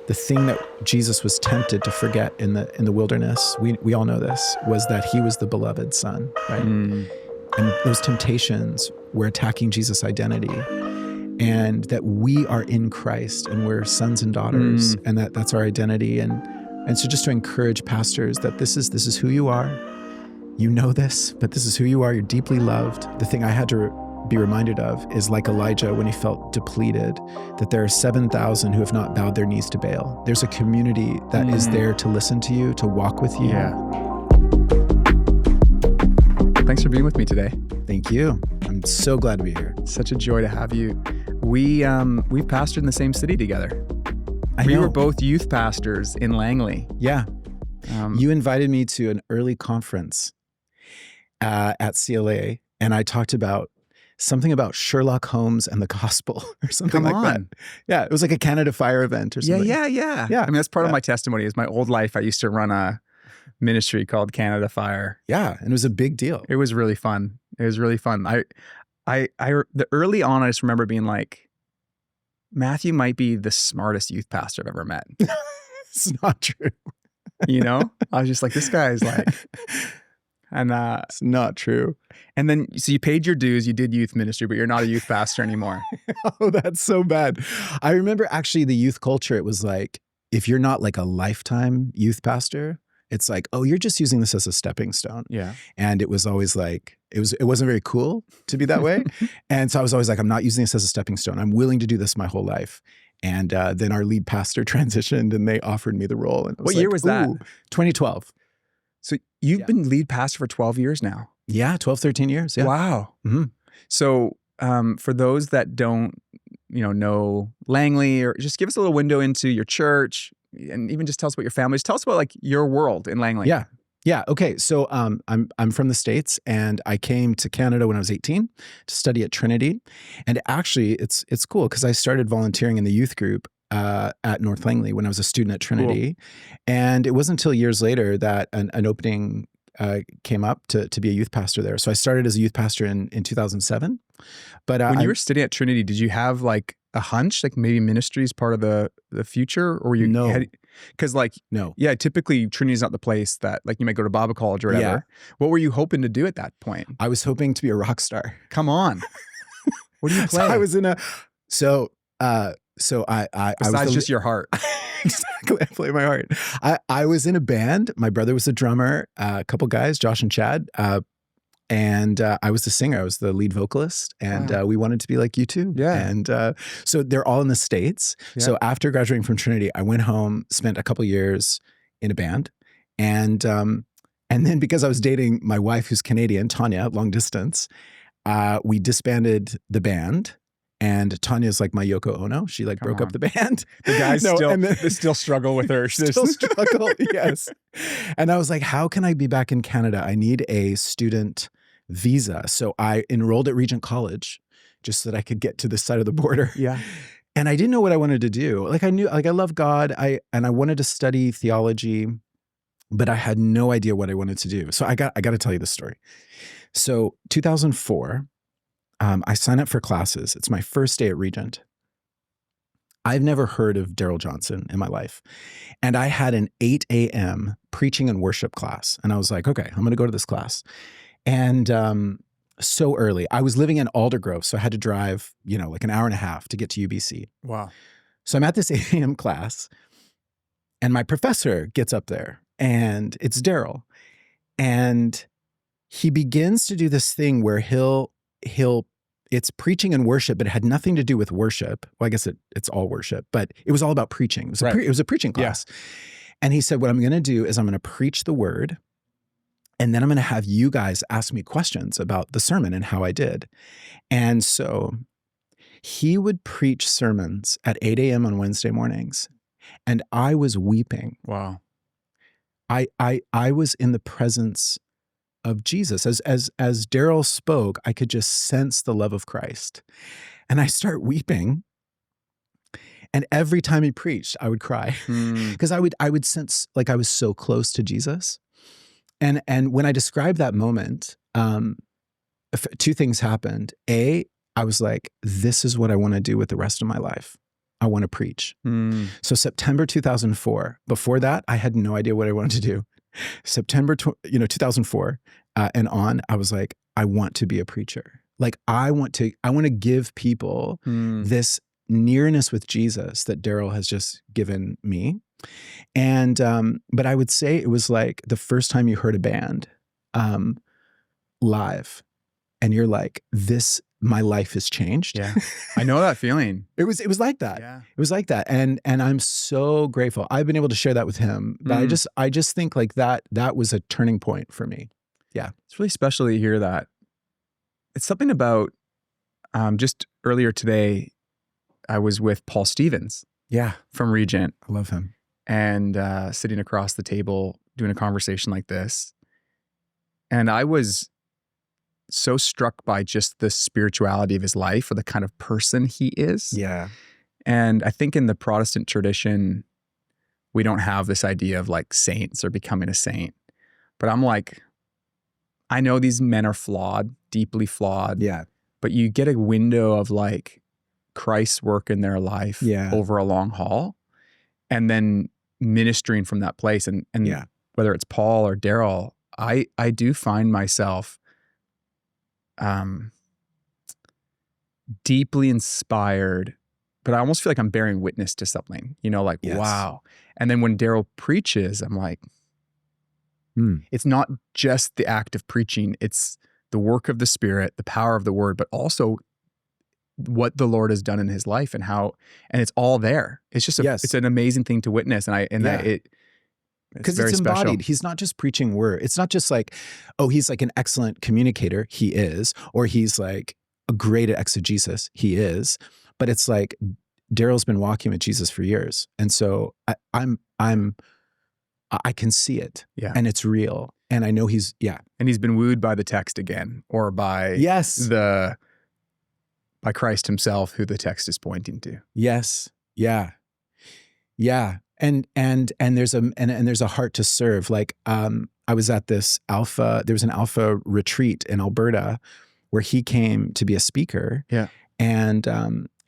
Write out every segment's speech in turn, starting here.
the thing that Jesus was tempted to forget in the wilderness, we all know this, was that he was the beloved son, right? And those temptations were attacking Jesus' identity, and that we are in Christ and we're sons and daughters, and that's our identity. And so just to encourage pastors that this is who you are. You know this, but this is who you are. You're deeply loved. The thing I had to be reminded of is, like Elijah when he felt depleted, that there are 7,000 who have not bowed their knees to Baal. There's a community that is there to listen to you, to walk with you. Yeah. Thanks for being with me today. Thank you. I'm so glad to be here. Such a joy to have you. We've pastored in the same city together. I We know. were both youth pastors in Langley. Yeah. You invited me to an early conference at CLA, and I talked about something about Sherlock Holmes and the gospel or something Come like that. on. Yeah, it was like a Canada Fire event or something. Yeah. Yeah. I mean, that's part of my testimony. Is my old life, I used to run a ministry called Canada Fire. Yeah, and it was a big deal. It was really fun. The early on, I just remember being like, Matthew might be the smartest youth pastor I've ever met. It's not true. You know, I was just like, this guy is like, and It's not true. and then so you paid your dues, you did youth ministry, but you're not a youth pastor anymore. Oh, that's so bad. I remember actually the youth culture, it was like, if you're not like a lifetime youth pastor, it's like, oh, you're just using this as a stepping stone. Yeah. And it was always like, it wasn't very cool to be that way. And so I was always like, I'm not using this as a stepping stone. I'm willing to do this my whole life. And then our lead pastor transitioned and they offered me the role. And it was What year was that? 2012. So you've been lead pastor for 12 years now. Yeah, 12, 13 years. Yeah. Wow. Mhm. So for those that don't, know Langley, or just give us a little window into your church, and even just tell us about your family. Just tell us about like your world in Langley. Yeah. Yeah. Okay. So I'm from the States, and I came to Canada when I was 18 to study at Trinity. And actually it's cool because I started volunteering in the youth group at North Langley when I was a student at Trinity. Cool. And it wasn't until years later that an opening came up to be a youth pastor there. So I started as a youth pastor in 2007. But when you were studying at Trinity, did you have like a hunch, like maybe ministry is part of the future, or you? No. Because no. Yeah, typically Trinity's not the place that like you might go to Bible college or whatever. Yeah. What were you hoping to do at that point? I was hoping to be a rock star. Come on. What do you play? So I was in I Besides was just your heart. Exactly. I play my heart. I was in a band. My brother was a drummer, a couple guys, Josh and Chad. And I was the singer. I was the lead vocalist. And Wow. we wanted to be like you too. Yeah. And so they're all in the States. Yeah. So after graduating from Trinity, I went home, spent a couple years in a band. And then because I was dating my wife, who's Canadian, Tanya, long distance, we disbanded the band. And Tanya's like my Yoko Ono. She like broke up the band. The guys they still struggle with her. Still struggle, yes. And I was like, how can I be back in Canada? I need a student visa. So I enrolled at Regent College just so that I could get to this side of the border. Yeah. And I didn't know what I wanted to do. Like I knew, like I love God. I wanted to study theology, but I had no idea what I wanted to do. So I got to tell you this story. So 2004, I signed up for classes. It's my first day at Regent. I've never heard of Darrell Johnson in my life. And I had an 8 a.m. preaching and worship class. And I was like, okay, I'm going to go to this class. And so early, I was living in Aldergrove. So I had to drive, like an hour and a half to get to UBC. Wow. So I'm at this 8 a.m. class, and my professor gets up there, and it's Darrell. And he begins to do this thing where it's preaching and worship, but it had nothing to do with worship. Well, I guess it's all worship, but it was all about preaching. It was a preaching class. Yeah. And he said, what I'm going to do is I'm going to preach the word, and then I'm going to have you guys ask me questions about the sermon and how I did. And so he would preach sermons at 8 a.m. on Wednesday mornings, and I was weeping. Wow. I was in the presence of Jesus. As Darrell spoke, I could just sense the love of Christ. And I start weeping. And every time he preached, I would cry because I would sense like I was so close to Jesus. And when I described that moment, two things happened. A, I was like, this is what I want to do with the rest of my life. I want to preach. Mm. So September 2004, before that, I had no idea what I wanted to do. September 2004 and on, I was like, I want to be a preacher. Like I want to give people this nearness with Jesus that Darrell has just given me. And, but I would say it was like the first time you heard a band live and you're like, my life has changed. Yeah. I know that feeling. It was like that. Yeah. It was like that. And I'm so grateful. I've been able to share that with him. But I just think like that was a turning point for me. Yeah. It's really special to hear that. It's something about, just earlier today, I was with Paul Stevens. Yeah. From Regent. I love him. And sitting across the table doing a conversation like this. And I was so struck by just the spirituality of his life or the kind of person he is. Yeah. And I think in the Protestant tradition, we don't have this idea of like saints or becoming a saint. But I'm like, I know these men are flawed, deeply flawed. Yeah. But you get a window of like Christ's work in their life over a long haul. And then ministering from that place. And whether it's Paul or Darrell, I do find myself deeply inspired, but I almost feel like I'm bearing witness to something, like, wow. And then when Darrell preaches, I'm like, it's not just the act of preaching, it's the work of the Spirit, the power of the word, but also what the Lord has done in his life and it's all there. It's just, it's an amazing thing to witness. Because it's embodied. Special. He's not just preaching word. It's not just like, oh, he's like an excellent communicator. He is. Or he's like a great exegesis. He is. But it's like Darrell's been walking with Jesus for years. And so I can see it. Yeah. And it's real. And I know he's. And he's been wooed by the text again or by by Christ himself, who the text is pointing to. Yes. Yeah. Yeah. And there's a heart to serve. Like, I was at there was an Alpha retreat in Alberta where he came to be a speaker. Yeah. And,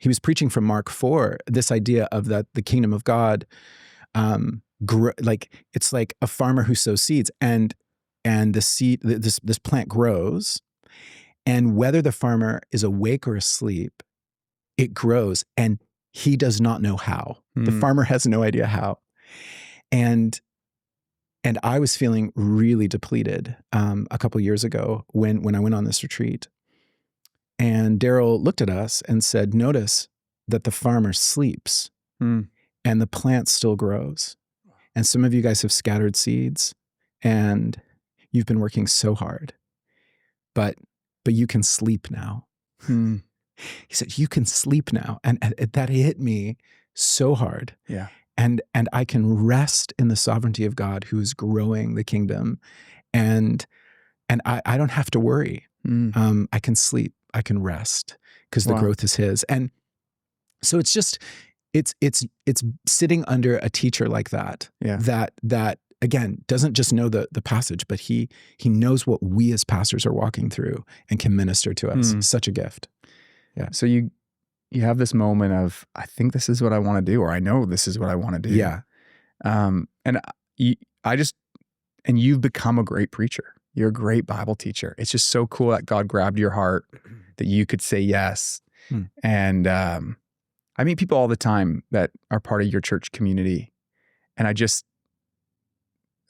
he was preaching from Mark 4, this idea of that the kingdom of God, like it's like a farmer who sows seeds and the seed, this plant grows, and whether the farmer is awake or asleep, it grows, and he does not know how. The farmer has no idea how. And I was feeling really depleted a couple years ago when I went on this retreat. And Darrell looked at us and said, notice that the farmer sleeps and the plant still grows. And some of you guys have scattered seeds and you've been working so hard, but you can sleep now. He said, you can sleep now. And that hit me so hard. Yeah. And I can rest in the sovereignty of God who's growing the kingdom. And I don't have to worry. I can sleep. I can rest because the growth is his. And so it's just, it's sitting under a teacher like that, that again, doesn't just know the passage, but he knows what we as pastors are walking through and can minister to us. Such a gift. Yeah. So you have this moment of, I think this is what I want to do, or I know this is what I want to do. Yeah. And you've become a great preacher. You're a great Bible teacher. It's just so cool that God grabbed your heart, that you could say yes. And I meet people all the time that are part of your church community, and I just,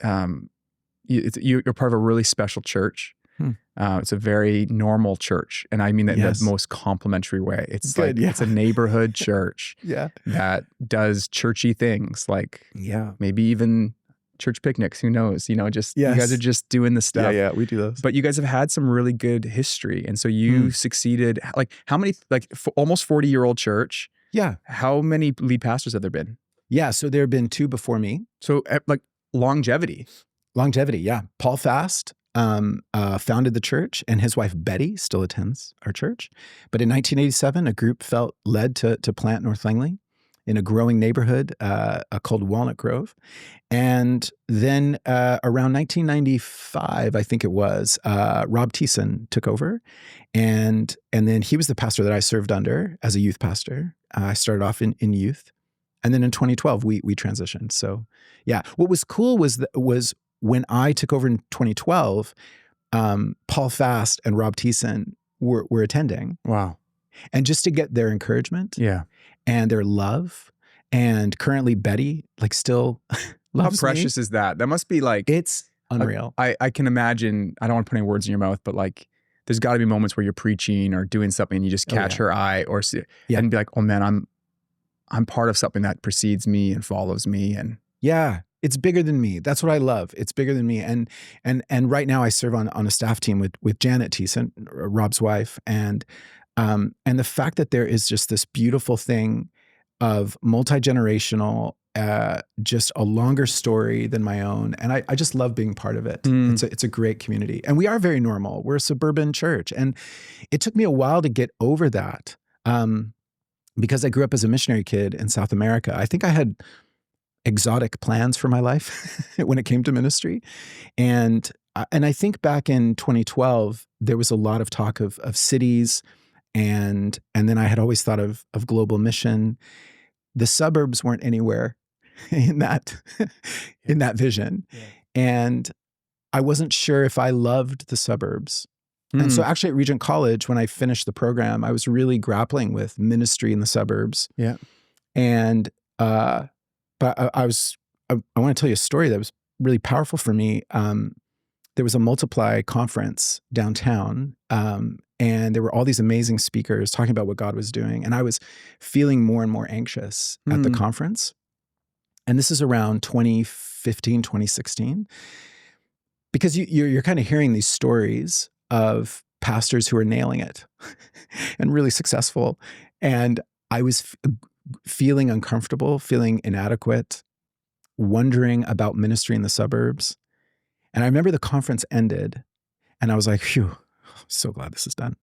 you're part of a really special church. It's a very normal church, and I mean that in the most complimentary way. It's good, it's a neighborhood church that does churchy things, like maybe even church picnics. Who knows? You guys are just doing the stuff. Yeah, we do those. But you guys have had some really good history, and so you succeeded. Like how many? Almost 40-year-old church. Yeah. How many lead pastors have there been? Yeah, so there have been 2 before me. So like longevity. Yeah. Paul Fast founded the church, and his wife Betty still attends our church. But in 1987, a group felt led to plant North Langley in a growing neighborhood called Walnut Grove. And then around 1995, I think it was, Rob Thiessen took over. And then he was the pastor that I served under as a youth pastor. I started off in youth. And then in 2012, we transitioned. So yeah, what was cool was when I took over in 2012, Paul Fast and Rob Thiessen were attending. Wow. And just to get their encouragement and their love. And currently Betty, like, still loves How precious is that? That must be like... It's unreal. I can imagine, I don't want to put any words in your mouth, but like, there's got to be moments where you're preaching or doing something and you just catch her eye or see, and be like, oh man, I'm part of something that precedes me and follows me. And yeah, it's bigger than me. That's what I love. It's bigger than me. And right now I serve on a staff team with Janet Thiessen, Rob's wife. And the fact that there is just this beautiful thing of multi-generational, just a longer story than my own. And I just love being part of it. It's a great community. And we are very normal. We're a suburban church. And it took me a while to get over that. Because I grew up as a missionary kid in South America. I think I had exotic plans for my life when it came to ministry. And I think back in 2012, there was a lot of talk of cities. And then I had always thought of global mission. The suburbs weren't anywhere in that vision. Yeah. And I wasn't sure if I loved the suburbs. And so actually at Regent College, when I finished the program, I was really grappling with ministry in the suburbs. Yeah. And, but I want to tell you a story that was really powerful for me. There was a Multiply conference downtown, and there were all these amazing speakers talking about what God was doing. And I was feeling more and more anxious at the conference. And this is around 2015, 2016, because you're kind of hearing these stories of pastors who are nailing it and really successful. And I was feeling uncomfortable, feeling inadequate, wondering about ministry in the suburbs. And I remember the conference ended and I was like, phew, so glad this is done.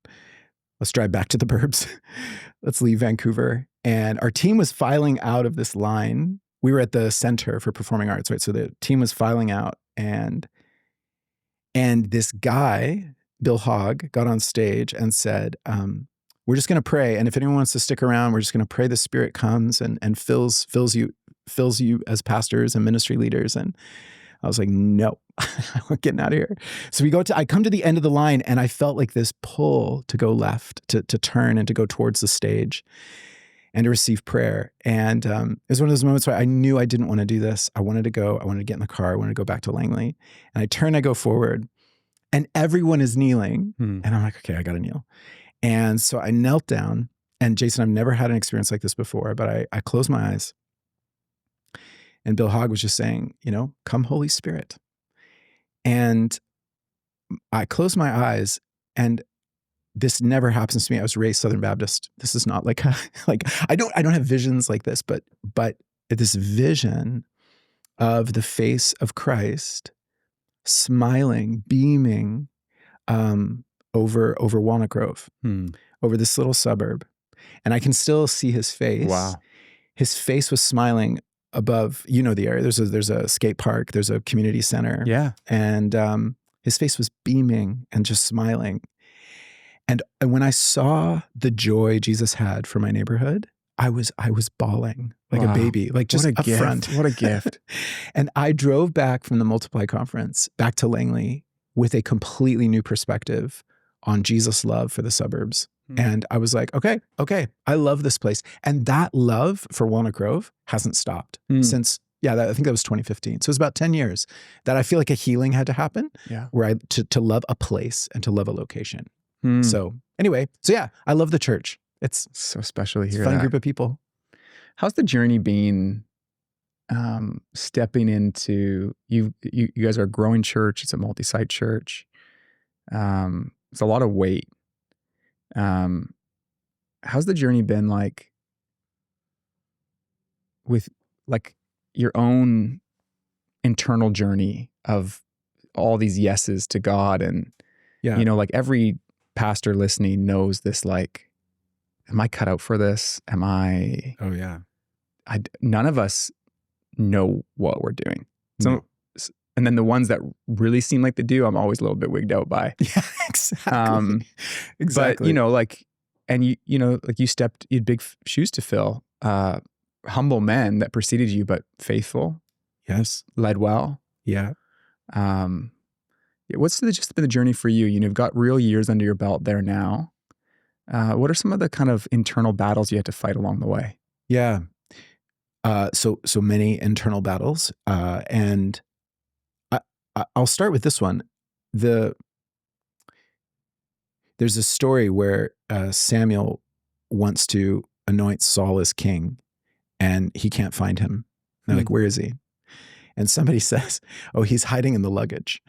Let's drive back to the burbs. Let's leave Vancouver. And our team was filing out of this line. We were at the Center for Performing Arts, right? So the team was filing out, and this guy, Bill Hogg, got on stage and said, we're just going to pray. And if anyone wants to stick around, we're just going to pray the Spirit comes and fills you as pastors and ministry leaders. And I was like, no, we're getting out of here. So I come to the end of the line, and I felt like this pull to go left, to turn and to go towards the stage and to receive prayer. And it was one of those moments where I knew I didn't want to do this. I wanted to go. I wanted to get in the car. I wanted to go back to Langley. And I turn, I go forward, and everyone is kneeling. And I'm like, okay, I got to kneel. And so I knelt down. And Jason, I've never had an experience like this before, but I closed my eyes. And Bill Hogg was just saying, come Holy Spirit. And I closed my eyes, and this never happens to me. I was raised Southern Baptist. This is not like I don't have visions like this, but this vision of the face of Christ smiling, beaming over Walnut Grove, over this little suburb. And I can still see his face. Wow. His face was smiling above, the area. There's a skate park, there's a community center. Yeah. And his face was beaming and just smiling. And when I saw the joy Jesus had for my neighborhood, I was bawling like a baby, like just up front. What a gift. And I drove back from the Multiply conference back to Langley with a completely new perspective on Jesus' love for the suburbs. And I was like, okay, I love this place. And that love for Walnut Grove hasn't stopped since, I think that was 2015. So it was about 10 years that I feel like a healing had to happen, where to love a place and to love a location. So anyway, I love the church. It's so special to hear a fun group of people. How's the journey been stepping into, you guys are a growing church, it's a multi-site church. It's a lot of weight. How's the journey been like with like your own internal journey of all these yeses to God? And, like every pastor listening knows this, like, am I cut out for this? none of us know what we're doing. No. And then the ones that really seem like they do, I'm always a little bit wigged out by. Yeah, exactly. Exactly. But, like, and you had big shoes to fill, humble men that preceded you, but faithful. Yes. Led well. Yeah. What's just been the journey for you? You've got real years under your belt there now. What are some of the kind of internal battles you had to fight along the way? Yeah. So many internal battles. And I'll start with this one. There's a story where Samuel wants to anoint Saul as king, and he can't find him. They're like, where is he? And somebody says, oh, he's hiding in the luggage.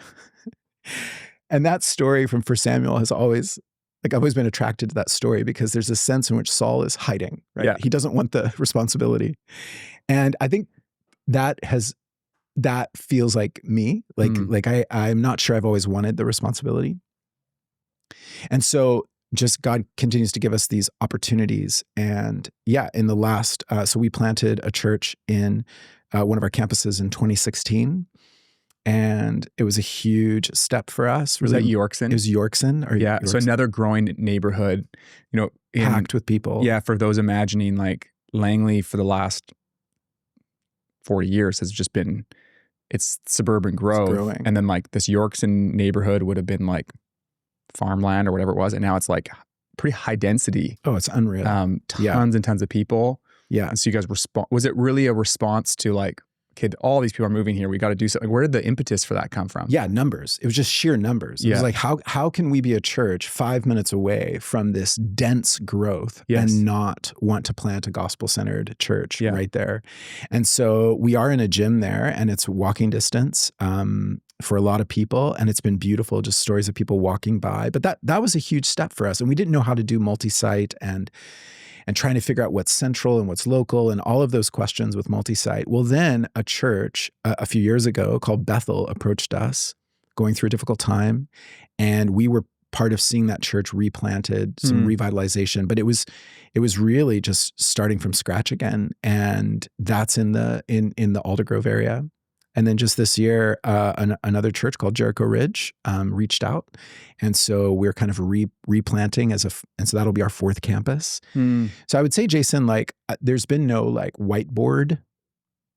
And that story from 1 Samuel has always, I've always been attracted to that story, because there's a sense in which Saul is hiding, right? Yeah. He doesn't want the responsibility. And I think that feels like me. I'm not sure I've always wanted the responsibility. And so just God continues to give us these opportunities. And in the last, so we planted a church in one of our campuses in 2016. And it was a huge step for us. Was that Yorkson? It was Yorkson. Yorkson. So another growing neighborhood, packed with people. Yeah, for those imagining, like, Langley for the last 40 years has just been, it's suburban growth. And then like this Yorkson neighborhood would have been like farmland or whatever it was. And now it's like pretty high density. Oh, it's unreal. Tons and tons of people. Yeah. And so you guys was it really a response to like, okay, all these people are moving here, we got to do something? Where did the impetus for that come from? Yeah, numbers. It was just sheer numbers. It was like, how can we be a church 5 minutes away from this dense growth and not want to plant a gospel-centered church right there? And so we are in a gym there, and it's walking distance for a lot of people, and it's been beautiful, just stories of people walking by. But that was a huge step for us, and we didn't know how to do multi-site and trying to figure out what's central and what's local and all of those questions with multi-site. Well, then a church a few years ago called Bethel approached us, going through a difficult time, and we were part of seeing that church replanted, some revitalization. But it was really just starting from scratch again, and that's in the Aldergrove area. And then just this year, another church called Jericho Ridge reached out. And so we're kind of replanting and so that'll be our 4th campus. So I would say, Jason, like there's been no like whiteboard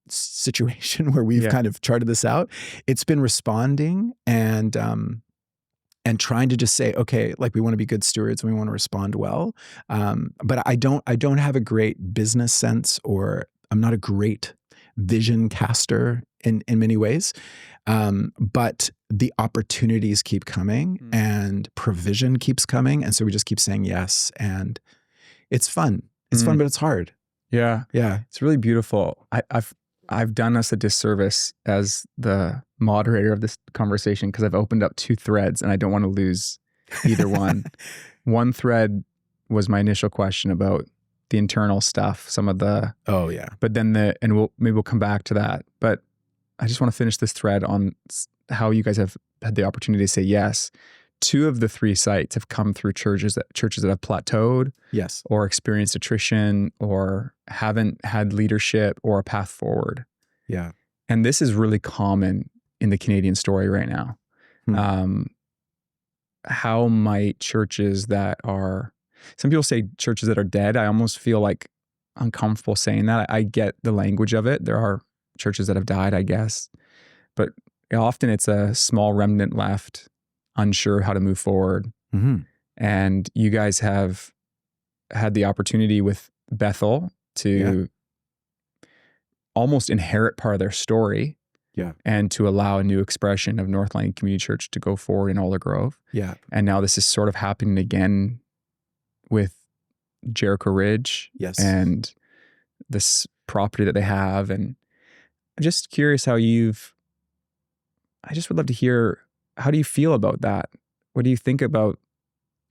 situation where we've kind of charted this out. It's been responding and trying to just say, okay, like we want to be good stewards and we want to respond well. But I don't have a great business sense, or I'm not a great vision caster in many ways. But the opportunities keep coming and provision keeps coming. And so we just keep saying yes. And it's fun. It's fun, but it's hard. Yeah. Yeah. It's really beautiful. I've done us a disservice as the moderator of this conversation, because I've opened up 2 threads and I don't want to lose either one. One thread was my initial question about the internal stuff, some of the, but then maybe we'll come back to that. But I just want to finish this thread on how you guys have had the opportunity to say yes. 2 of the 3 sites have come through churches that have plateaued, or experienced attrition, or haven't had leadership or a path forward. Yeah. And this is really common in the Canadian story right now. How might churches that are, some people say churches that are dead. I almost feel like uncomfortable saying that. I get the language of it. There are churches that have died, I guess. But often it's a small remnant left, unsure how to move forward. And you guys have had the opportunity with Bethel to almost inherit part of their story. And to allow a new expression of North Langley Community Church to go forward in Aldergrove. And now this is sort of happening again with Jericho Ridge and this property that they have. And I'm just curious how I just would love to hear, how do you feel about that? What do you think about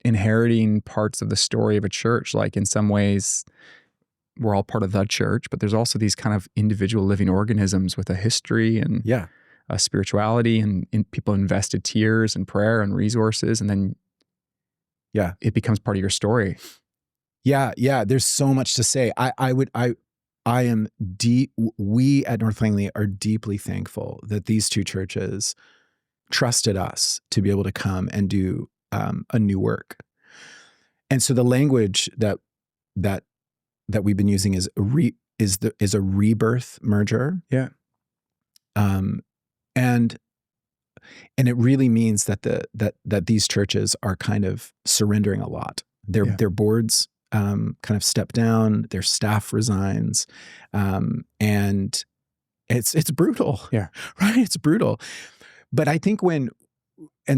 inheriting parts of the story of a church? Like, in some ways, we're all part of the church, but there's also these kind of individual living organisms with a history and a spirituality, and people invested tears and prayer and resources, and then it becomes part of your story. Yeah. There's so much to say. I we at North Langley are deeply thankful that these two churches trusted us to be able to come and do a new work. And so the language that we've been using is a rebirth merger. Yeah. And it really means that these churches are kind of surrendering a lot. Their boards kind of step down, their staff resigns, and it's brutal. Yeah. Right? It's brutal. But I think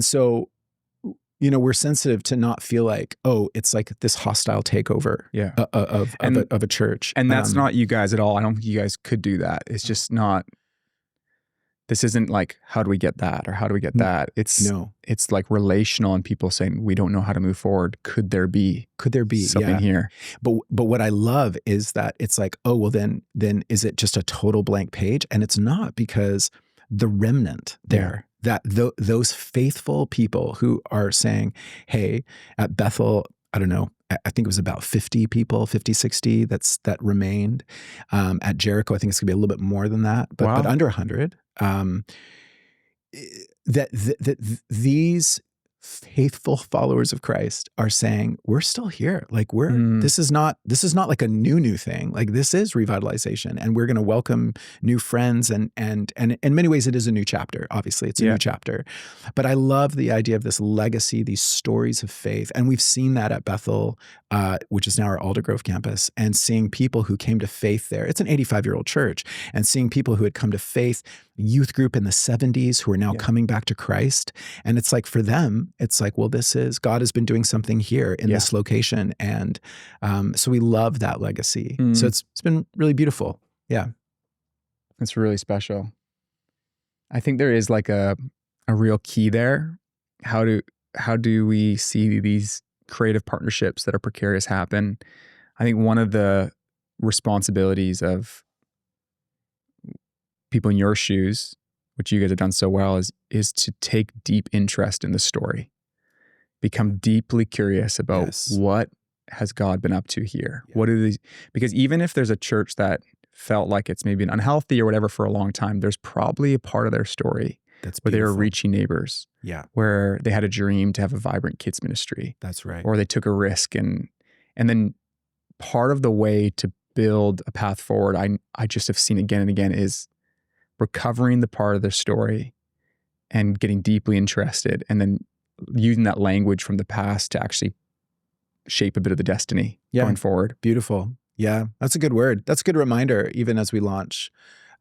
so we're sensitive to not feel like, oh, it's like this hostile takeover of a church. And that's not you guys at all. I don't think you guys could do that. It's just not. This isn't like, how do we get that? Or how do we get that? It's like relational, and people saying, we don't know how to move forward. Could there be something here? But what I love is that it's like, oh, well then is it just a total blank page? And it's not, because the remnant there, that those faithful people who are saying, hey, at Bethel, I don't know, I think it was about 50 people, 50, 60 that remained. At Jericho, I think it's gonna be a little bit more than that, but under 100. That these faithful followers of Christ are saying, we're still here. Like this is not like a new thing. Like this is revitalization, and we're going to welcome new friends. And in many ways it is a new chapter. Obviously it's a new chapter, but I love the idea of this legacy, these stories of faith. And we've seen that at Bethel, which is now our Aldergrove campus, and seeing people who came to faith there. It's an 85-year-old church, and seeing people who had come to faith, youth group in the 70s who are now coming back to Christ. And it's like, for them, it's like, well, God has been doing something here in this location. And so we love that legacy. So it's been really beautiful. Yeah. It's really special. I think there is like a real key there. How do we see these creative partnerships that are precarious happen? I think one of the responsibilities of people in your shoes, which you guys have done so well, is to take deep interest in the story. Become deeply curious about what has God been up to here? What are these? Because even if there's a church that felt like it's maybe unhealthy or whatever for a long time, there's probably a part of their story where they were reaching neighbors. Yeah. Where they had a dream to have a vibrant kids ministry. That's right. Or they took a risk, and then part of the way to build a path forward, I just have seen again and again, is recovering the part of their story and getting deeply interested, and then using that language from the past to actually shape a bit of the destiny going forward. Beautiful. Yeah, that's a good word. That's a good reminder, even as we launch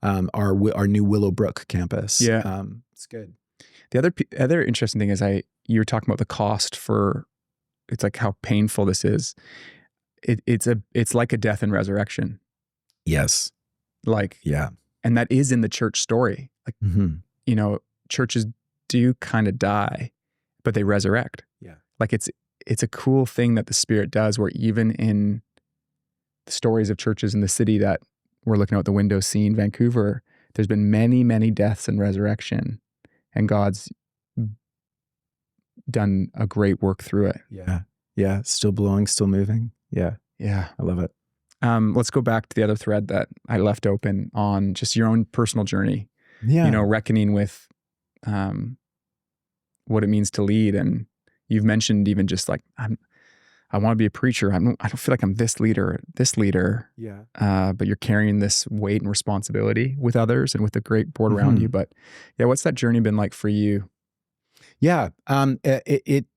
our new Willowbrook campus. Yeah, it's good. The other interesting thing is you were talking about the cost for, it's like how painful this is. It's like a death and resurrection. Yes. And that is in the church story. Like, churches do kind of die, but they resurrect. Yeah. Like it's a cool thing that the Spirit does, where even in the stories of churches in the city that we're looking out the window seeing, Vancouver, there's been many, many deaths and resurrection, and God's done a great work through it. Yeah. Yeah. Still blowing, still moving. Yeah. Yeah. I love it. Let's go back to the other thread that I left open on just your own personal journey. Yeah. Reckoning with what it means to lead. And you've mentioned even just like, I want to be a preacher. I don't feel like I'm this leader. Yeah. But you're carrying this weight and responsibility with others and with the great board around you. But yeah, what's that journey been like for you? Yeah.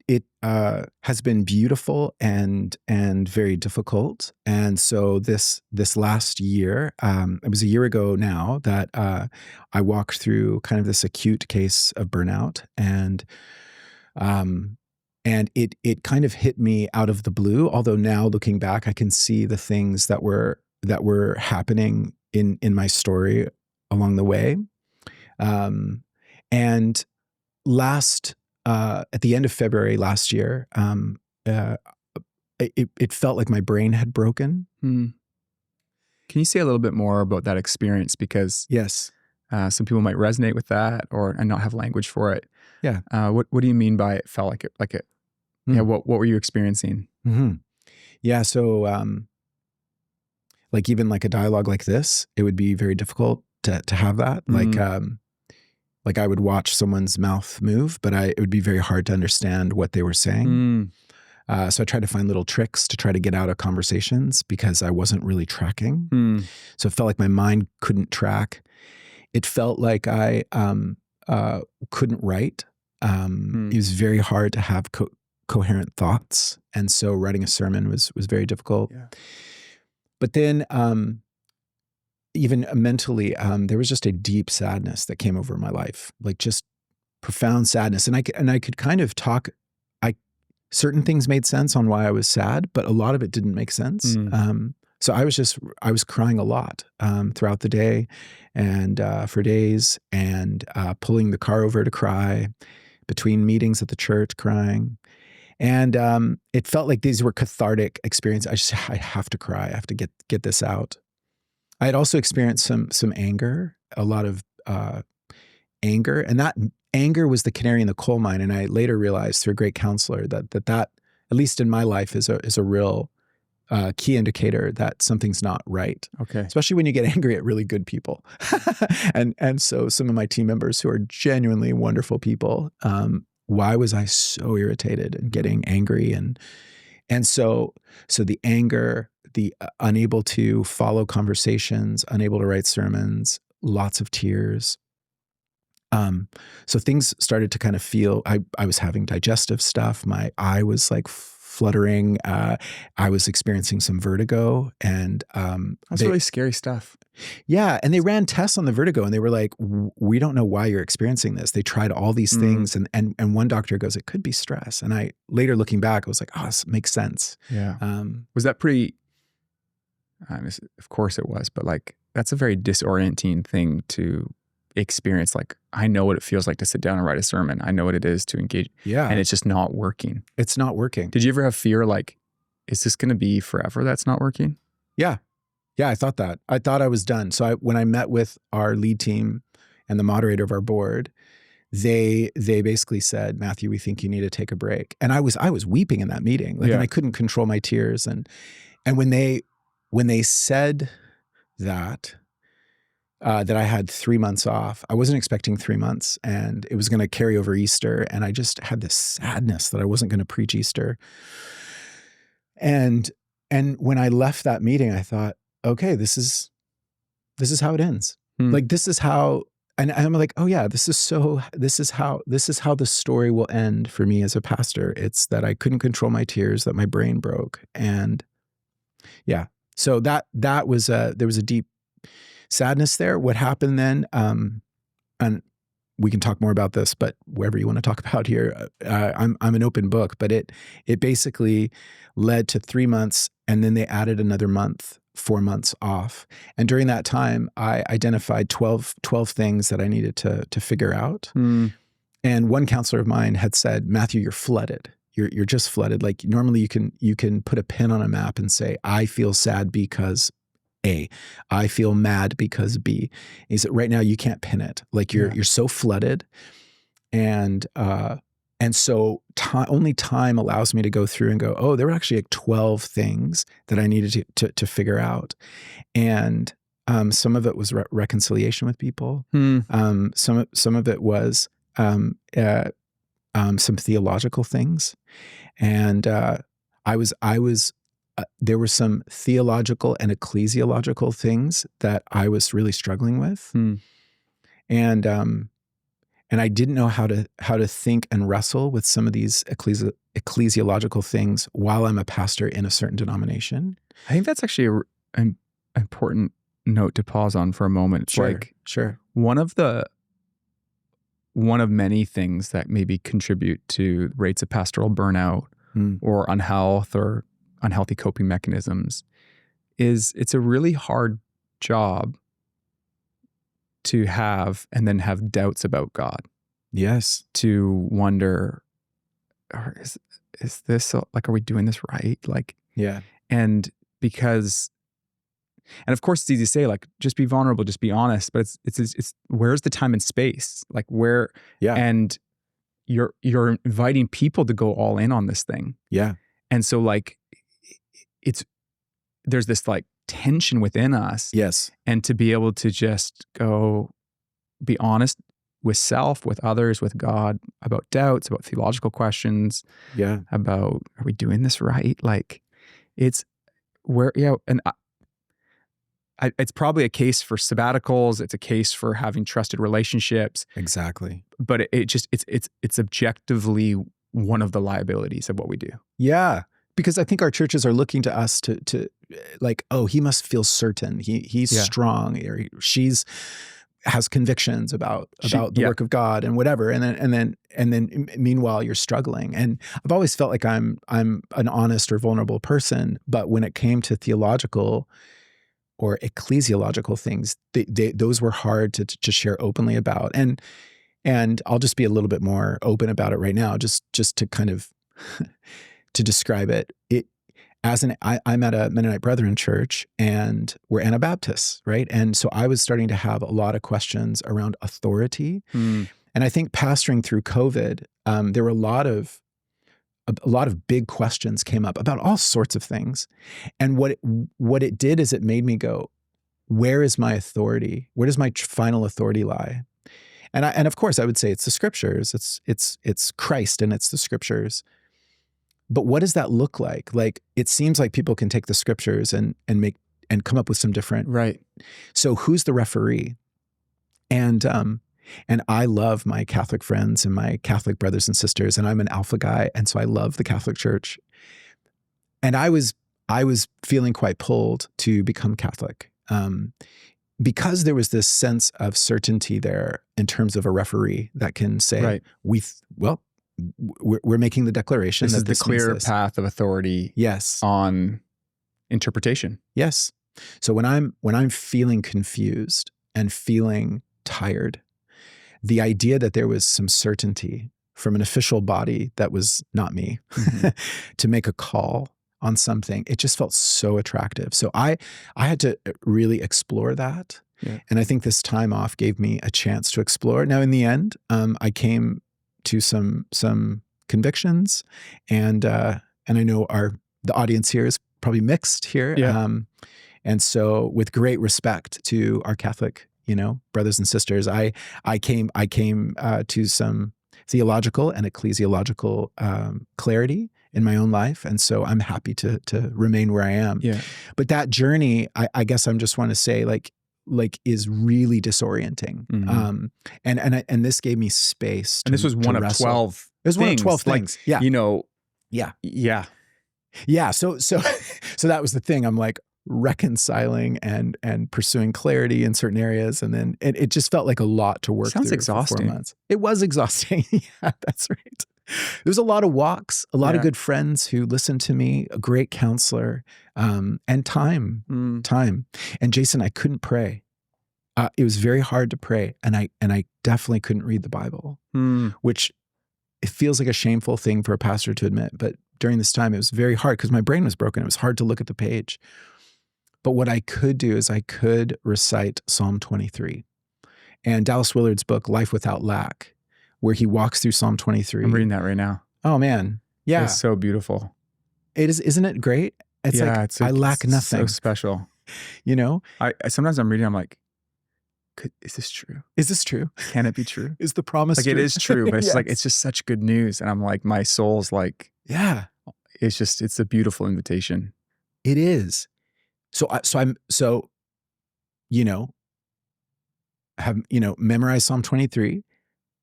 It has been beautiful and very difficult. And so this last year, it was a year ago now that I walked through kind of this acute case of burnout, and it kind of hit me out of the blue. Although now looking back, I can see the things that were happening in my story along the way. And at the end of February last year, it felt like my brain had broken. Can you say a little bit more about that experience? Because yes, some people might resonate with that and not have language for it. Yeah. What do you mean by it felt like it? Yeah. What were you experiencing? Yeah. So, like even like a dialogue like this, it would be very difficult to have that. Like I would watch someone's mouth move, but it would be very hard to understand what they were saying. So I tried to find little tricks to try to get out of conversations because I wasn't really tracking. So it felt like my mind couldn't track. It felt like I couldn't write. It was very hard to have coherent thoughts. And so writing a sermon was very difficult. Yeah. But then even mentally, there was just a deep sadness that came over my life, like just profound sadness. And I could kind of talk, certain things made sense on why I was sad, but a lot of it didn't make sense. So I was crying a lot throughout the day and for days, and pulling the car over to cry, between meetings at the church crying. And it felt like these were cathartic experiences. I have to cry. I have to get this out. I had also experienced some anger, a lot of anger, and that anger was the canary in the coal mine. And I later realized through a great counselor that at least in my life is a real key indicator that something's not right. Okay. Especially when you get angry at really good people. and so some of my team members who are genuinely wonderful people, why was I so irritated and getting angry? And so the anger, the unable to follow conversations, unable to write sermons, lots of tears. So things started to kind of feel, I was having digestive stuff. My eye was like fluttering. I was experiencing some vertigo, and that's really scary stuff. Yeah. And they ran tests on the vertigo, and they were like, we don't know why you're experiencing this. They tried all these things. And one doctor goes, it could be stress. And I later looking back, I was like, oh, this makes sense. Yeah. Was that pretty, of course it was, but like, that's a very disorienting thing to experience. Like, I know what it feels like to sit down and write a sermon. I know what it is to engage. Yeah. And it's just not working. It's not working. Did you ever have fear, like, is this going to be forever that's not working? Yeah. Yeah, I thought that. I thought I was done. So when I met with our lead team and the moderator of our board, they basically said, Matthew, we think you need to take a break. And I was weeping in that meeting. Like, and I couldn't control my tears. And when they said that I had 3 months off, I wasn't expecting 3 months, and it was going to carry over Easter. And I just had this sadness that I wasn't going to preach Easter. And when I left that meeting, I thought, okay, this is how it ends. Like, this is how, and I'm like, oh yeah, this is how the story will end for me as a pastor. It's that I couldn't control my tears, that my brain broke. And yeah, so there was a deep sadness there. What happened then, and we can talk more about this, but wherever you want to talk about here, I'm an open book, but it basically led to 3 months, and then they added another month, 4 months off. And during that time, I identified 12 things that I needed to figure out. And one counselor of mine had said, Matthew, you're flooded. You're just flooded. Like, normally you can put a pin on a map and say, I feel sad because A. I feel mad because B. He said, right now you can't pin it. Like, you're so flooded. And so only time allows me to go through and go, oh, there were actually like 12 things that I needed to figure out. And some of it was reconciliation with people. Some of it was some theological things. And there were some theological and ecclesiological things that I was really struggling with. And I didn't know how to think and wrestle with some of these ecclesiological things while I'm a pastor in a certain denomination. I think that's actually an important note to pause on for a moment. It's Sure. One of many things that maybe contribute to rates of pastoral burnout or unhealth or unhealthy coping mechanisms is it's a really hard job to have and then have doubts about God. Yes. To wonder, is this like, are we doing this right? Like, yeah. And of course it's easy to say, like, just be vulnerable, just be honest, but it's where's the time and space? Like, where, and you're inviting people to go all in on this thing. Yeah. And so, like, there's this like tension within us. Yes. And to be able to just go be honest with self, with others, with God, about doubts, about theological questions, about, are we doing this right? Like, it's where, and it's probably a case for sabbaticals. It's a case for having trusted relationships. Exactly. But it's objectively one of the liabilities of what we do. Yeah. Because I think our churches are looking to us to like, oh, he must feel certain. He's strong, or she's has convictions about the work of God and whatever. And then meanwhile you're struggling. And I've always felt like I'm an honest or vulnerable person, but when it came to theological or ecclesiological things, those were hard to share openly about. And I'll just be a little bit more open about it right now, just to kind of to describe it. I'm at a Mennonite Brethren church, and we're Anabaptists, right? And so I was starting to have a lot of questions around authority. And I think pastoring through COVID, there were a lot of big questions came up about all sorts of things. And what it did is it made me go, where is my authority? Where does my final authority lie? And of course I would say it's the scriptures. It's Christ and it's the scriptures. But what does that look like? Like, it seems like people can take the scriptures and come up with some different. Right. So who's the referee? And I love my Catholic friends and my Catholic brothers and sisters, and I'm an Alpha guy, and so I love the Catholic Church. And I was feeling quite pulled to become Catholic, because there was this sense of certainty there in terms of a referee that can say, we're making the declaration. This is the clear path of authority. Yes. On interpretation. Yes. So when I'm feeling confused and feeling tired, the idea that there was some certainty from an official body that was not me to make a call on something, it just felt so attractive. So I had to really explore that. Yeah. And I think this time off gave me a chance to explore. Now, in the end, I came to some convictions, and I know the audience here is probably mixed here. Yeah. And so, with great respect to our Catholic, brothers and sisters, I came to some theological and ecclesiological clarity in my own life, and so I'm happy to remain where I am. Yeah. But that journey, I guess I'm just want to say, like is really disorienting. Mm-hmm. And this gave me space. And this was one of 12. It was one of 12 things. Yeah. Yeah. Yeah. So that was the thing. I'm like reconciling and pursuing clarity in certain areas. And then it just felt like a lot to work through. Sounds exhausting. For 4 months. It was exhausting. Yeah, that's right. There's a lot of walks, a lot of good friends who listened to me, a great counselor, and time. And Jason, I couldn't pray. It was very hard to pray, and I definitely couldn't read the Bible, which it feels like a shameful thing for a pastor to admit. But during this time, it was very hard because my brain was broken. It was hard to look at the page. But what I could do is I could recite Psalm 23 and Dallas Willard's book, Life Without Lack, where he walks through Psalm 23. I'm reading that right now. Oh man. Yeah. It's so beautiful. It is, isn't it great? It's I lack nothing. So special. I sometimes I'm reading, I'm like, is this true? Is this true? Can it be true? Is the promise true? It is true, but it's it's just such good news. And I'm like, my soul's like, it's a beautiful invitation. It is. Have memorized Psalm 23.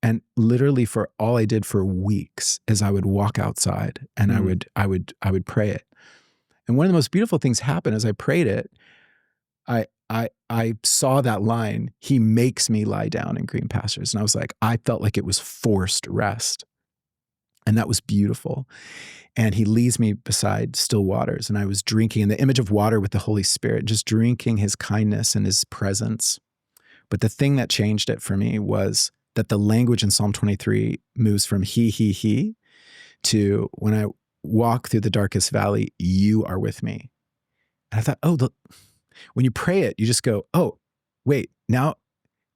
And literally for all I did for weeks is I would walk outside and I would pray it. And one of the most beautiful things happened as I prayed it. I saw that line, he makes me lie down in green pastures. And I was like, I felt like it was forced rest. And that was beautiful. And he leads me beside still waters. And I was drinking in the image of water with the Holy Spirit, just drinking his kindness and his presence. But the thing that changed it for me was that the language in Psalm 23 moves from he to when I walk through the darkest valley, you are with me. And I thought, when you pray it, you just go, oh, wait, now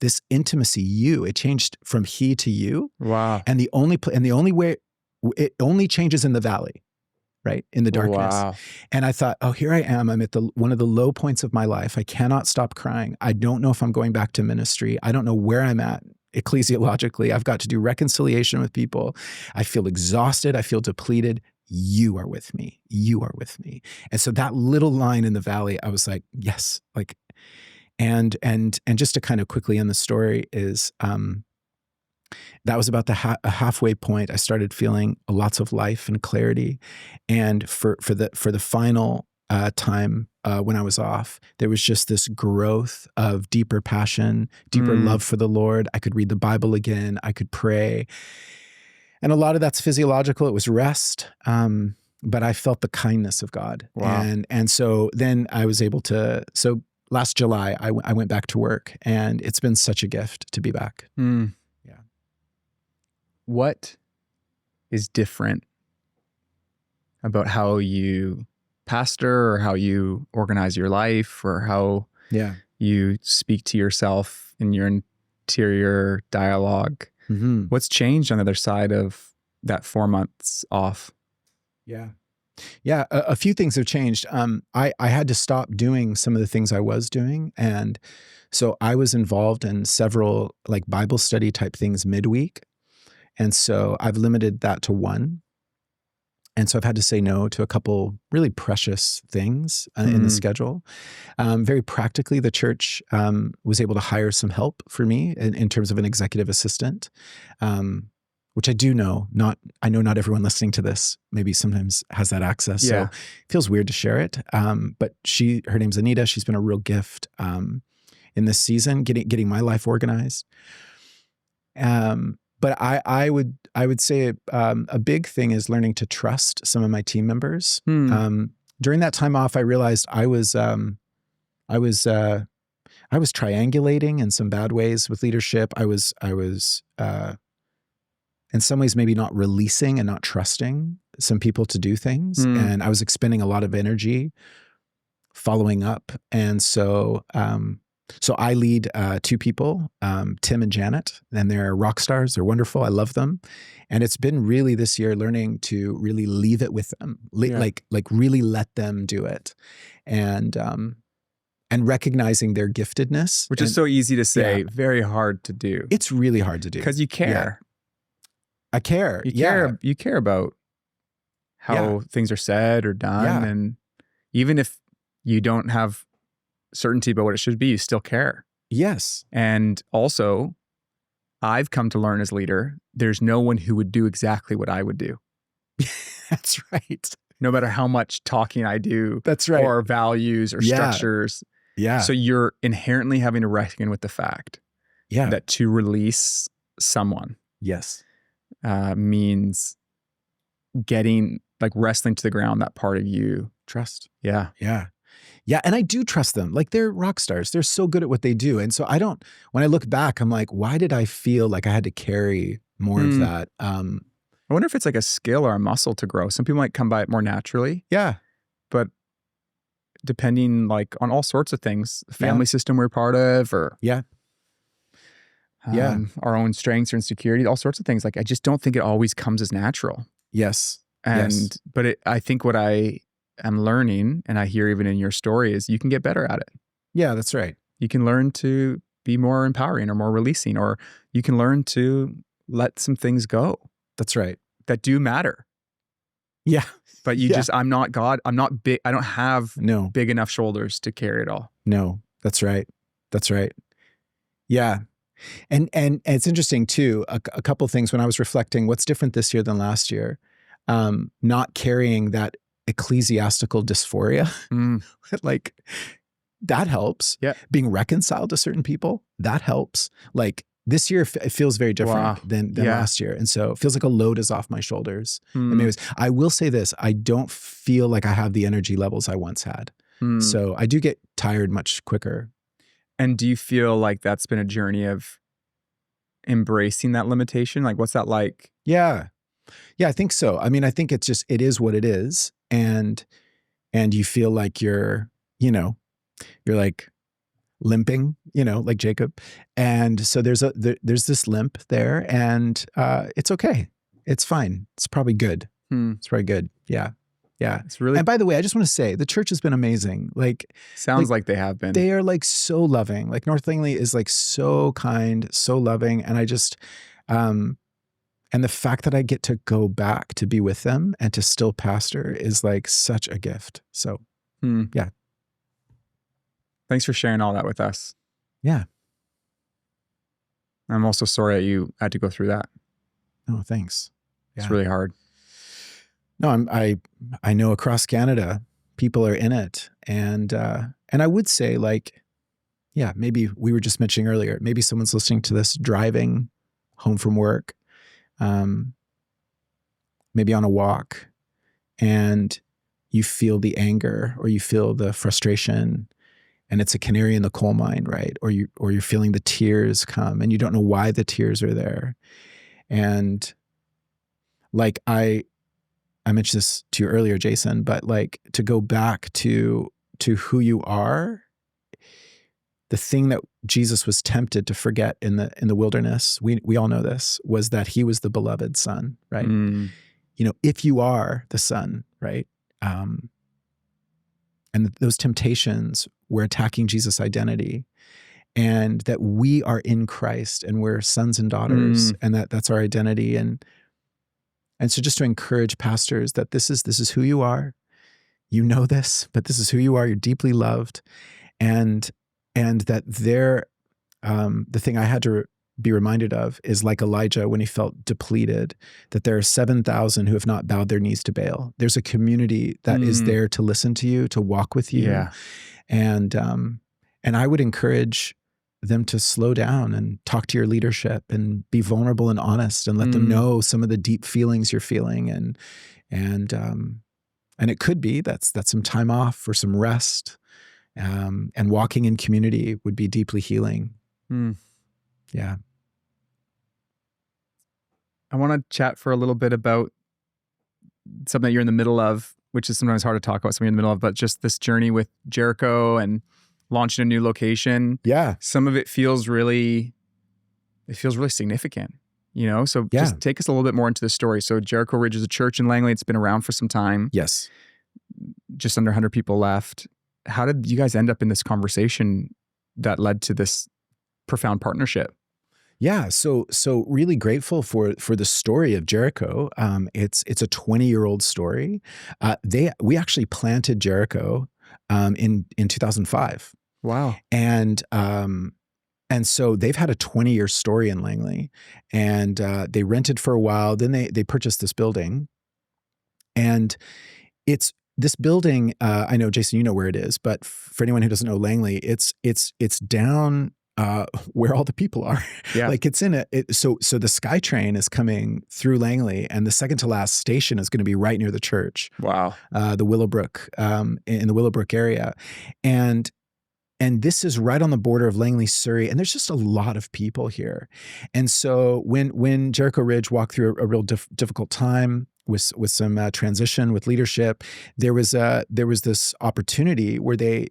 this intimacy, it changed from he to you. Wow. And the only way, it only changes in the valley. right? In the darkness. Wow. And I thought, oh, here I am. I'm at one of the low points of my life. I cannot stop crying. I don't know if I'm going back to ministry. I don't know where I'm at ecclesiologically. I've got to do reconciliation with people. I feel exhausted. I feel depleted. You are with me. You are with me. And so that little line in the valley, I was like, yes, like, and just to kind of quickly end the story is, that was about the a halfway point. I started feeling lots of life and clarity. And for the final time when I was off, there was just this growth of deeper passion, deeper love for the Lord. I could read the Bible again. I could pray. And a lot of that's physiological. It was rest. But I felt the kindness of God. Wow. And so then I was able to, so last July, I went back to work, and it's been such a gift to be back. Mm. Yeah. What is different about how you pastor, or how you organize your life, or how you speak to yourself in your interior dialogue? Mm-hmm. What's changed on the other side of that 4 months off? Yeah. Yeah. A few things have changed. I had to stop doing some of the things I was doing. And so I was involved in several like Bible study type things midweek. And so I've limited that to one. And so I've had to say no to a couple really precious things in the schedule. Very practically, the church was able to hire some help for me in terms of an executive assistant, which I do know. I know not everyone listening to this maybe sometimes has that access. Yeah. So it feels weird to share it. But her name's Anita. She's been a real gift in this season, getting my life organized. But I would say a big thing is learning to trust some of my team members. During that time off, I realized I was triangulating in some bad ways with leadership. I was in some ways maybe not releasing and not trusting some people to do things, and I was expending a lot of energy following up. And so I lead two people, Tim and Janet, and they're rock stars. They're wonderful. I love them. And it's been really this year learning to really leave it with them, like really let them do it. And recognizing their giftedness. Which is so easy to say, very hard to do. It's really hard to do. Because you care. I care. You care about how things are said or done. And even if you don't have certainty about what it should be, you still care. Yes. And also, I've come to learn as leader, there's no one who would do exactly what I would do. That's right. No matter how much talking I do. That's right. Or values or structures. Yeah. So you're inherently having to reckon with the fact that to release someone means getting, like, wrestling to the ground that part of you. Trust. Yeah. Yeah. Yeah. And I do trust them. Like, they're rock stars. They're so good at what they do. And so when I look back, I'm like, why did I feel like I had to carry more of that? I wonder if it's like a skill or a muscle to grow. Some people might come by it more naturally. Yeah. But depending like on all sorts of things, the family system we're part of, or our own strengths or insecurities, all sorts of things. Like, I just don't think it always comes as natural. Yes. But I think what I am learning, and I hear even in your story, is you can get better at it. Yeah, that's right. You can learn to be more empowering or more releasing, or you can learn to let some things go. That's right. That do matter. Yeah. But I'm not God. I'm not big. I don't have big enough shoulders to carry it all. No, that's right. That's right. Yeah. And it's interesting too, a couple of things when I was reflecting, what's different this year than last year, not carrying that ecclesiastical dysphoria, like that helps. Yeah. Being reconciled to certain people, that helps. Like, this year, it feels very different than last year. And so it feels like a load is off my shoulders. Anyways, I will say this, I don't feel like I have the energy levels I once had. So I do get tired much quicker. And do you feel like that's been a journey of embracing that limitation? Like, what's that like? Yeah. Yeah, I think so. I mean, I think it is what it is. And you feel like you're like limping, like Jacob. And so there's this limp there, and it's okay. It's fine. It's probably good. It's probably good. Yeah. Yeah. It's really, And by the way, I just want to say the church has been amazing. sounds like they have been. They are like so loving. Like North Langley is like so kind, so loving. And I just, and the fact that I get to go back to be with them and to still pastor is like such a gift. So yeah. Thanks for sharing all that with us. Yeah. I'm also sorry that you had to go through that. Oh, thanks. It's really hard. No, I know across Canada, people are in it. And I would say like, yeah, maybe we were just mentioning earlier, maybe someone's listening to this driving home from work, maybe on a walk, and you feel the anger or you feel the frustration, and it's a canary in the coal mine, right? Or you're feeling the tears come and you don't know why the tears are there. And like I mentioned this to you earlier, Jason, but like to go back to who you are, the thing that Jesus was tempted to forget in the wilderness, we all know this, was that he was the beloved son, right? You know, if you are the son, right? And those temptations were attacking Jesus' identity, and that we are in Christ and we're sons and daughters, and that's our identity. And so just to encourage pastors that this is who you are. You know this, but this is who you are. You're deeply loved. And that the thing I had to be reminded of is like Elijah when he felt depleted, that there are 7,000 who have not bowed their knees to Baal. There's a community that is there to listen to you, to walk with you. Yeah. And I would encourage them to slow down and talk to your leadership and be vulnerable and honest and let them know some of the deep feelings you're feeling. And it could be that's some time off for some rest. And walking in community would be deeply healing. Yeah. I want to chat for a little bit about something that you're in the middle of, which is sometimes hard to talk about, something you're in the middle of, but just this journey with Jericho and launching a new location. Yeah. Some of it feels really significant, you know? So just take us a little bit more into the story. So Jericho Ridge is a church in Langley. It's been around for some time. Yes. Just under 100 people left. How did you guys end up in this conversation that led to this profound partnership? Yeah, so really grateful for the story of Jericho. It's a 20-year-old story. We actually planted Jericho in 2005. Wow. And so they've had a 20-year story in Langley, and they rented for a while. Then they purchased this building, and it's this building. I know, Jason, you know where it is, but for anyone who doesn't know Langley, it's down where all the people are. Yeah. Like it's so the SkyTrain is coming through Langley, and the second to last station is going to be right near the church. Wow. The Willowbrook, in the Willowbrook area. And this is right on the border of Langley, Surrey, and there's just a lot of people here. And so when Jericho Ridge walked through a real difficult time with some transition with leadership, there was this opportunity where they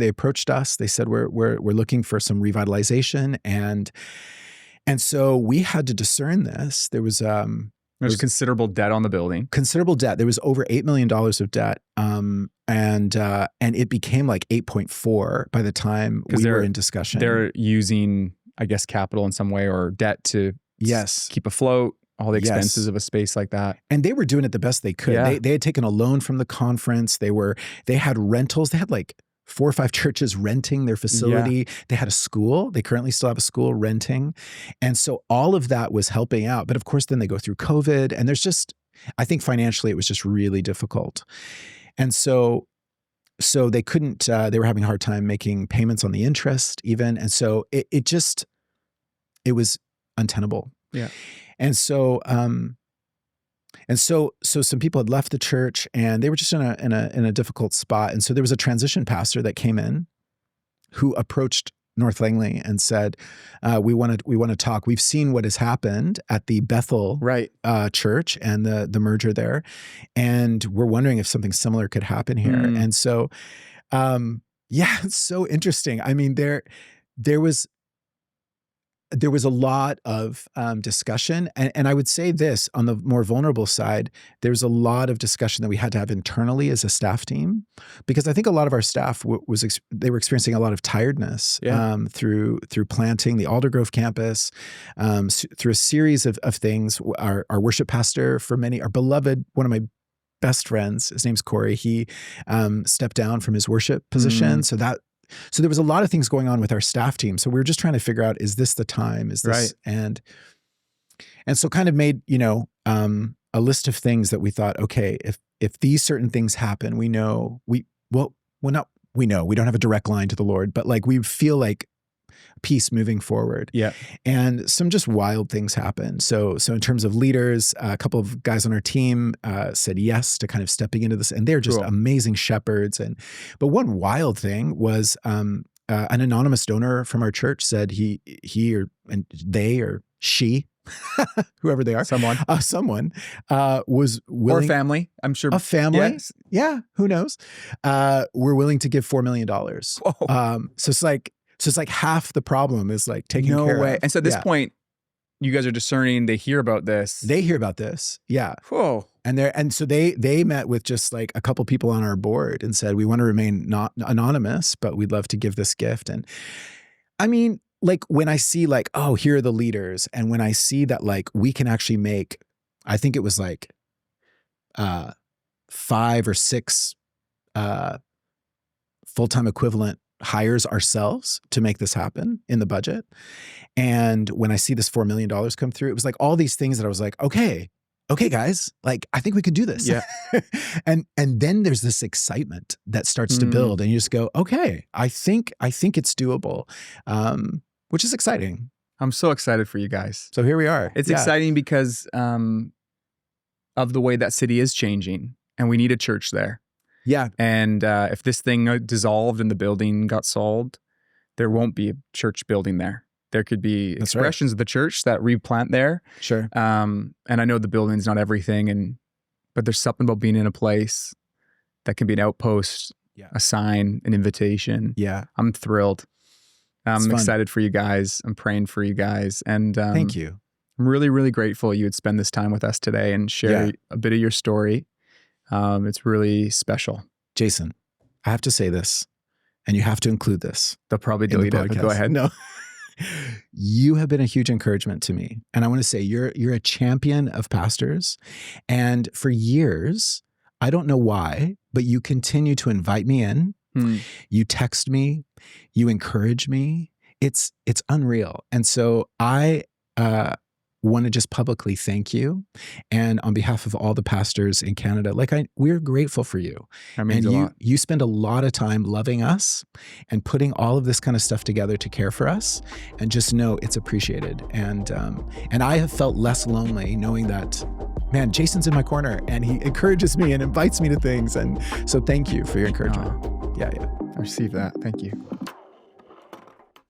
approached us. They said, we're looking for some revitalization. And so we had to discern this. There's considerable debt on the building. Considerable debt. There was over $8 million of debt. And it became like 8.4 by the time we were in discussion. They're using, I guess, capital in some way or debt to keep afloat. All the expenses of a space like that. And they were doing it the best they could. Yeah. They had taken a loan from the conference. They had rentals. They had like 4 or 5 churches renting their facility. Yeah. They had a school. They currently still have a school renting. And so all of that was helping out. But of course, then they go through COVID, and I think financially it was just really difficult. And so they couldn't, they were having a hard time making payments on the interest even. And so it was untenable. Yeah. And so some people had left the church, and they were just in a difficult spot. And so there was a transition pastor that came in who approached North Langley and said, we want to talk. We've seen what has happened at the Bethel church and the merger there. And we're wondering if something similar could happen here. And so, it's so interesting. I mean, there was there was a lot of discussion. And I would say this, on the more vulnerable side, there's a lot of discussion that we had to have internally as a staff team, because I think a lot of our staff they were experiencing a lot of tiredness through planting the Aldergrove campus, through a series of things. Our worship pastor, our beloved, one of my best friends, his name's Corey, he stepped down from his worship position. So there was a lot of things going on with our staff team. So we were just trying to figure out, is this the time? Is this, and so kind of made, a list of things that we thought, okay, if these certain things happen, we know we don't have a direct line to the Lord, but like we feel like peace moving forward. Yeah. And some just wild things happened. So in terms of leaders, a couple of guys on our team said yes to kind of stepping into this, and they're just amazing shepherds. But one wild thing was an anonymous donor from our church said he or she, whoever they are, someone was willing, or family, I'm sure, a family, who knows, we're willing to give $4 million. So it's like half the problem is like taken care of. No way. And so at this point, you guys are discerning, they hear about this. Yeah. Whoa. And so they met with just like a couple people on our board and said, we want to remain not anonymous, but we'd love to give this gift. And I mean, like when I see like, oh, here are the leaders. And when I see that like we can actually make, I think it was like 5 or 6 full-time equivalent hires ourselves to make this happen in the budget. And when I see this $4 million come through, it was like all these things that I was like, okay, guys, like I think we could do this. Yeah. and then there's this excitement that starts to build, and you just go, okay, I think it's doable, which is exciting. I'm so excited for you guys. So here we are. It's exciting because of the way that city is changing, and we need a church there. Yeah. And if this thing dissolved and the building got sold, there won't be a church building there. There could be expressions of the church that replant there. Sure. And I know the building's not everything, but there's something about being in a place that can be an outpost, a sign, an invitation. Yeah. I'm thrilled. I'm excited for you guys. I'm praying for you guys. And thank you. I'm really, really grateful you would spend this time with us today and share a bit of your story. It's really special. Jason, I have to say this, and you have to include this. They'll probably delete it. Go ahead. No. You have been a huge encouragement to me. And I want to say you're a champion of pastors. And for years, I don't know why, but you continue to invite me in. You text me, you encourage me. It's unreal. And so I want to just publicly thank you. And on behalf of all the pastors in Canada, we're grateful for you. That means a lot. You spend a lot of time loving us and putting all of this kind of stuff together to care for us, and just know it's appreciated. And I have felt less lonely knowing that, man, Jason's in my corner and he encourages me and invites me to things. And so thank you for your encouragement. Yeah. I received that. Thank you.